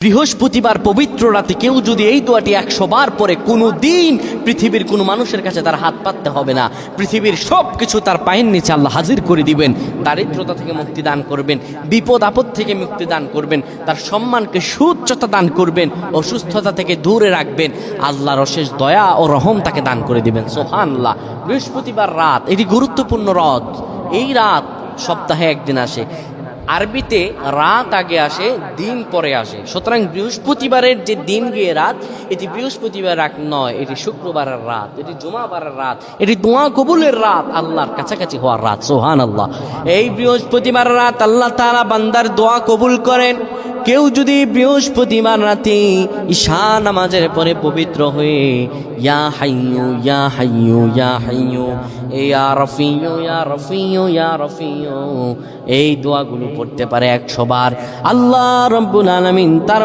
বৃহস্পতিবার পবিত্র রাতে কেউ যদি এই দোয়াটি 100 বার পরে কোনো দিন পৃথিবীর কোনো মানুষের কাছে তার হাত পাততে হবে না, পৃথিবীর সব কিছু তার পায়ের নিচে আল্লাহ হাজির করে দিবেন। দারিদ্রতা থেকে মুক্তি দান করবেন, বিপদ আপদ থেকে মুক্তি দান করবেন, তার সম্মানকে সুউচ্চতা দান করবেন, অসুস্থতা থেকে দূরে রাখবেন, আল্লাহর অশেষ দয়া ও রহম তাকে দান করে দিবেন। সুবহানাল্লাহ। বৃহস্পতিবার রাত এটি গুরুত্বপূর্ণ রাত। এই রাত সপ্তাহে একদিন আসে। আরবিতে রাত আগে আসে, দিন পরে আসে। সুতরাং বৃহস্পতিবারের যে দিন গিয়ে রাত, এটি বৃহস্পতিবার রাত নয়, এটি শুক্রবারের রাত, এটি জুমাবারের রাত, এটি দোয়া কবুলের রাত, আল্লাহর কাছাকাছি হওয়ার রাত। সুবহানাল্লাহ। এই বৃহস্পতিবার রাত আল্লাহ তাআলা বান্দার দোয়া কবুল করেন। কেউ যদি বৃহস্পতিবার রাতে ঈশা নামাজের পরে পবিত্র হয়ে ইয়া হাইয়ু ইয়া হাইয়ু ইয়া হাইয়ু ইয়া রফিয়ু ইয়া রফিয়ু ইয়া রফিয়ু এই দোয়াগুলো পড়তে পারে 100 বার, আল্লাহ রাব্বুল আলামিন তার